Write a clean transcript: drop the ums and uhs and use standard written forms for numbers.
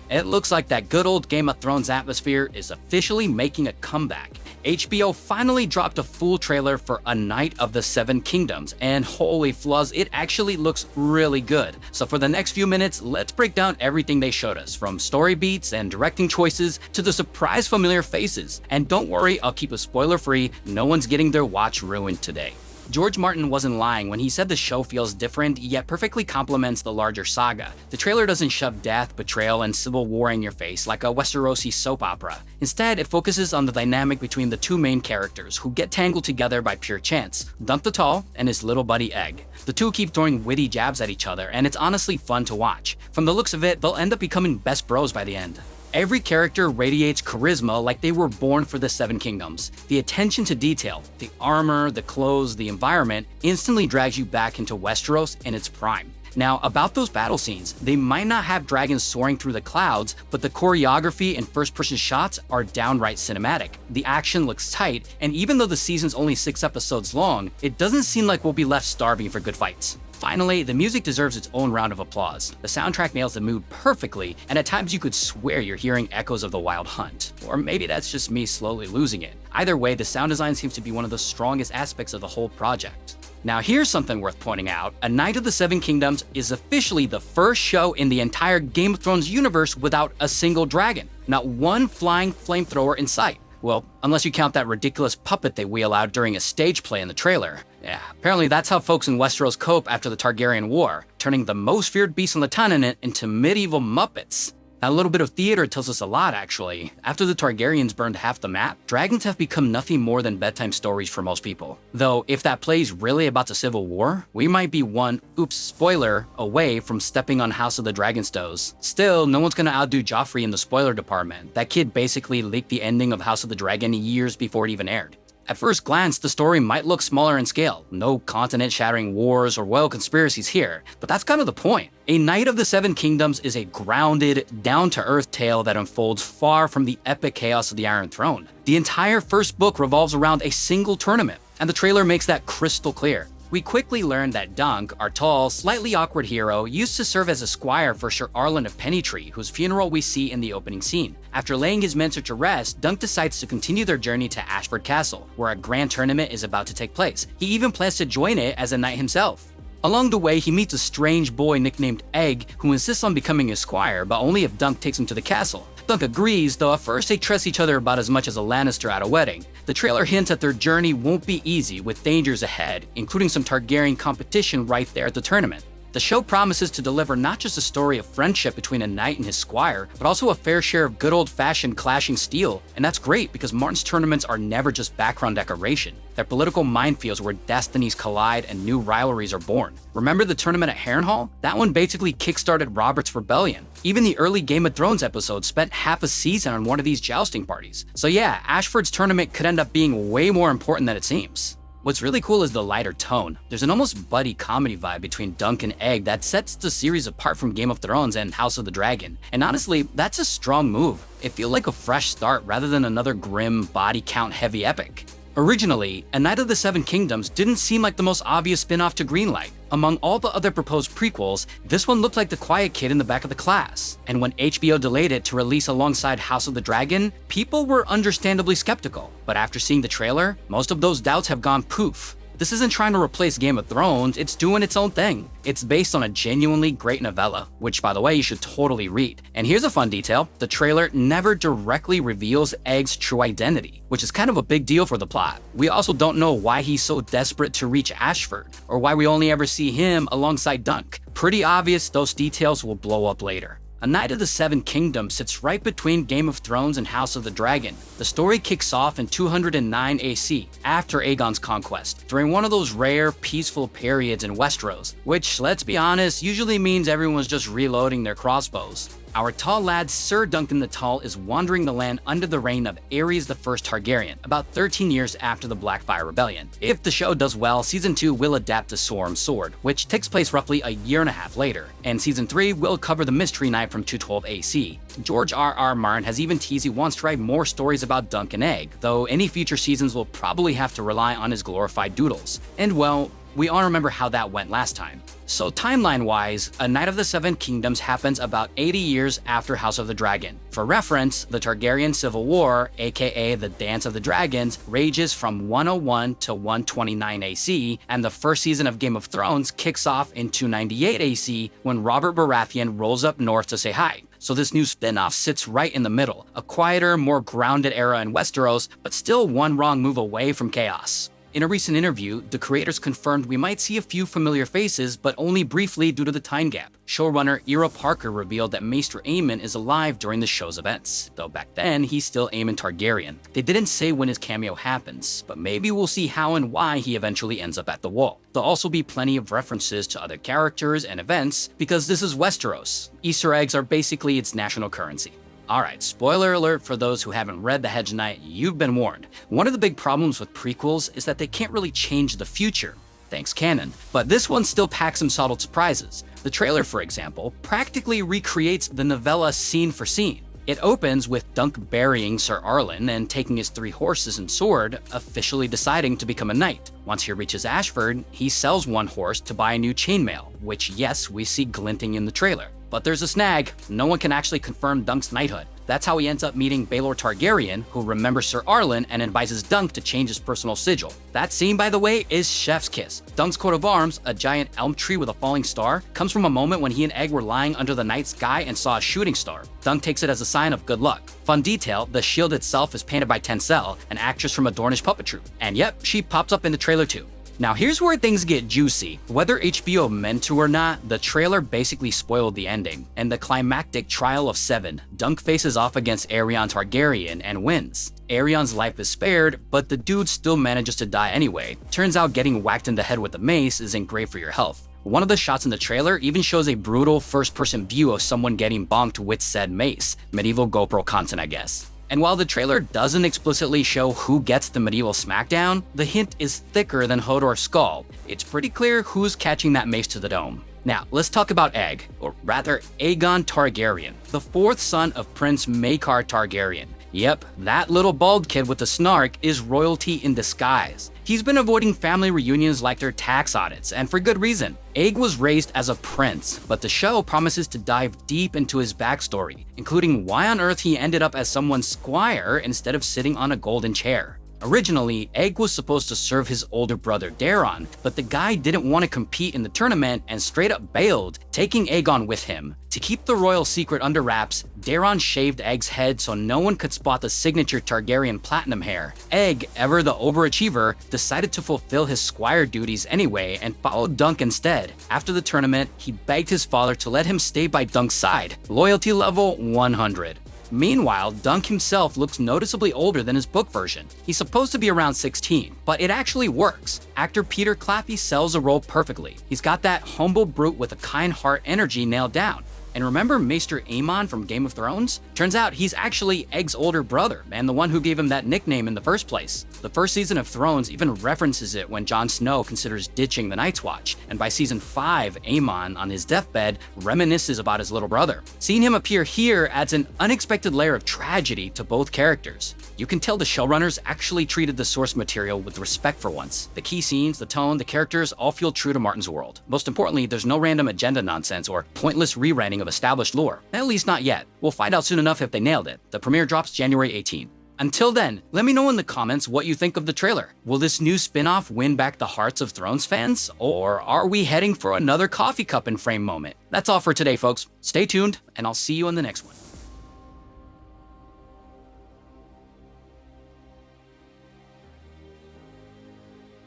It looks like that good old Game of Thrones atmosphere is officially making a comeback. HBO finally dropped a full trailer for A Knight of the Seven Kingdoms, and holy flaws, it actually looks really good. So for the next few minutes, let's break down everything they showed us, from story beats and directing choices to the surprise familiar faces. And don't worry, I'll keep it spoiler free, no one's getting their watch ruined today. George Martin wasn't lying when he said the show feels different, yet perfectly complements the larger saga. The trailer doesn't shove death, betrayal, and civil war in your face like a Westerosi soap opera. Instead, it focuses on the dynamic between the two main characters, who get tangled together by pure chance, Dunk the Tall and his little buddy Egg. The two keep throwing witty jabs at each other, and it's honestly fun to watch. From the looks of it, they'll end up becoming best bros by the end. Every character radiates charisma like they were born for the Seven Kingdoms. The attention to detail, the armor, the clothes, the environment instantly drags you back into Westeros in its prime. Now, about those battle scenes, they might not have dragons soaring through the clouds, but the choreography and first-person shots are downright cinematic. The action looks tight, and even though the season's only 6 episodes long, it doesn't seem like we'll be left starving for good fights. Finally, the music deserves its own round of applause. The soundtrack nails the mood perfectly, and at times you could swear you're hearing echoes of the Wild Hunt. Or maybe that's just me slowly losing it. Either way, the sound design seems to be one of the strongest aspects of the whole project. Now here's something worth pointing out. A Knight of the Seven Kingdoms is officially the first show in the entire Game of Thrones universe without a single dragon. Not one flying flamethrower in sight. Well, unless you count that ridiculous puppet they wheel out during a stage play in the trailer. Yeah, apparently that's how folks in Westeros cope after the Targaryen War, turning the most feared beasts on the continent into medieval Muppets. Now, a little bit of theater tells us a lot, actually. After the Targaryens burned half the map, dragons have become nothing more than bedtime stories for most people. Though, if that play's really about the Civil War, we might be one, oops, spoiler, away from stepping on House of the Dragon's toes. Still, no one's gonna outdo Joffrey in the spoiler department. That kid basically leaked the ending of House of the Dragon years before it even aired. At first glance, the story might look smaller in scale. No continent-shattering wars or royal conspiracies here, but that's kind of the point. A Knight of the Seven Kingdoms is a grounded, down-to-earth tale that unfolds far from the epic chaos of the Iron Throne. The entire first book revolves around a single tournament, and the trailer makes that crystal clear. We quickly learn that Dunk, our tall, slightly awkward hero, used to serve as a squire for Sir Arlen of Pennytree, whose funeral we see in the opening scene. After laying his mentor to rest, Dunk decides to continue their journey to Ashford Castle, where a grand tournament is about to take place. He even plans to join it as a knight himself. Along the way, he meets a strange boy nicknamed Egg, who insists on becoming a squire, but only if Dunk takes him to the castle. Dunk agrees, though at first they trust each other about as much as a Lannister at a wedding. The trailer hints that their journey won't be easy, with dangers ahead, including some Targaryen competition right there at the tournament. The show promises to deliver not just a story of friendship between a knight and his squire, but also a fair share of good old-fashioned clashing steel. And that's great because Martin's tournaments are never just background decoration. They're political minefields where destinies collide and new rivalries are born. Remember the tournament at Harrenhal? That one basically kickstarted Robert's rebellion. Even the early Game of Thrones episodes spent half a season on one of these jousting parties. So yeah, Ashford's tournament could end up being way more important than it seems. What's really cool is the lighter tone. There's an almost buddy comedy vibe between Dunk and Egg that sets the series apart from Game of Thrones and House of the Dragon. And honestly, that's a strong move. It feels like a fresh start rather than another grim, body count heavy epic. Originally, A Knight of the Seven Kingdoms didn't seem like the most obvious spin-off to greenlight. Among all the other proposed prequels, this one looked like the quiet kid in the back of the class. And when HBO delayed it to release alongside House of the Dragon, people were understandably skeptical. But after seeing the trailer, most of those doubts have gone poof. This isn't trying to replace Game of Thrones, it's doing its own thing. It's based on a genuinely great novella, which by the way, you should totally read. And here's a fun detail, the trailer never directly reveals Egg's true identity, which is kind of a big deal for the plot. We also don't know why he's so desperate to reach Ashford, or why we only ever see him alongside Dunk. Pretty obvious those details will blow up later. A Knight of the Seven Kingdoms sits right between Game of Thrones and House of the Dragon. The story kicks off in 209 AC, after Aegon's conquest, during one of those rare, peaceful periods in Westeros, which, let's be honest, usually means everyone's just reloading their crossbows. Our tall lad, Sir Duncan the Tall, is wandering the land under the reign of Aerys I Targaryen, about 13 years after the Blackfire Rebellion. If the show does well, Season 2 will adapt to Storm's Sword, which takes place roughly a year and a half later, and Season 3 will cover the Mystery Knight from 212 AC. George R.R. Martin has even teased he wants to write more stories about Dunk and Egg, though any future seasons will probably have to rely on his glorified doodles. And well, We all remember how that went last time. So timeline-wise, A Night of the Seven Kingdoms happens about 80 years after House of the Dragon. For reference, the Targaryen Civil War, aka the Dance of the Dragons, rages from 101 to 129 AC, and the first season of Game of Thrones kicks off in 298 AC when Robert Baratheon rolls up north to say hi. So this new spin-off sits right in the middle, a quieter, more grounded era in Westeros, but still one wrong move away from chaos. In a recent interview, the creators confirmed we might see a few familiar faces, but only briefly due to the time gap. Showrunner Ira Parker revealed that Maester Aemon is alive during the show's events, though back then he's still Aemon Targaryen. They didn't say when his cameo happens, but maybe we'll see how and why he eventually ends up at the wall. There'll also be plenty of references to other characters and events, because this is Westeros. Easter eggs are basically its national currency. Alright, spoiler alert for those who haven't read The Hedge Knight, you've been warned. One of the big problems with prequels is that they can't really change the future, thanks canon, but this one still packs some subtle surprises. The trailer, for example, practically recreates the novella scene for scene. It opens with Dunk burying Sir Arlen and taking his 3 horses and sword, officially deciding to become a knight. Once he reaches Ashford, he sells 1 horse to buy a new chainmail, which yes, we see glinting in the trailer. But there's a snag, no one can actually confirm Dunk's knighthood. That's how he ends up meeting Baelor Targaryen, who remembers Sir Arlen and advises Dunk to change his personal sigil. That scene, by the way, is chef's kiss. Dunk's coat of arms, a giant elm tree with a falling star, comes from a moment when he and Egg were lying under the night sky and saw a shooting star. Dunk takes it as a sign of good luck. Fun detail, the shield itself is painted by Tencel, an actress from a Dornish puppet troupe. And yep, she pops up in the trailer too. Now here's where things get juicy. Whether HBO meant to or not, the trailer basically spoiled the ending. In the climactic trial of 7, Dunk faces off against Aerion Targaryen and wins. Aerion's life is spared, but the dude still manages to die anyway. Turns out getting whacked in the head with a mace isn't great for your health. One of the shots in the trailer even shows a brutal first-person view of someone getting bonked with said mace. Medieval GoPro content, I guess. And while the trailer doesn't explicitly show who gets the medieval smackdown, the hint is thicker than Hodor's skull. It's pretty clear who's catching that mace to the dome. Now, let's talk about Egg, or rather Aegon Targaryen, the 4th son of Prince Maekar Targaryen. Yep, that little bald kid with the snark is royalty in disguise. He's been avoiding family reunions like their tax audits, and for good reason. Egg was raised as a prince, but the show promises to dive deep into his backstory, including why on earth he ended up as someone's squire instead of sitting on a golden chair. Originally, Egg was supposed to serve his older brother Daeron, but the guy didn't want to compete in the tournament and straight up bailed, taking Aegon with him. To keep the royal secret under wraps, Daeron shaved Egg's head so no one could spot the signature Targaryen platinum hair. Egg, ever the overachiever, decided to fulfill his squire duties anyway and followed Dunk instead. After the tournament, he begged his father to let him stay by Dunk's side. Loyalty level 100. Meanwhile, Dunk himself looks noticeably older than his book version. He's supposed to be around 16, but it actually works. Actor Peter Claffey sells the role perfectly. He's got that humble brute with a kind heart energy nailed down. And remember Maester Aemon from Game of Thrones? Turns out he's actually Egg's older brother, and the one who gave him that nickname in the first place. The first season of Thrones even references it when Jon Snow considers ditching the Night's Watch, and by season 5, Aemon, on his deathbed, reminisces about his little brother. Seeing him appear here adds an unexpected layer of tragedy to both characters. You can tell the showrunners actually treated the source material with respect for once. The key scenes, the tone, the characters all feel true to Martin's world. Most importantly, there's no random agenda nonsense or pointless rewriting of established lore. At least not yet. We'll find out soon enough if they nailed it. The premiere drops January 18. Until then, let me know in the comments what you think of the trailer. Will this new spin-off win back the hearts of Thrones fans? Or are we heading for another coffee cup and frame moment? That's all for today, folks. Stay tuned, and I'll see you in the next one.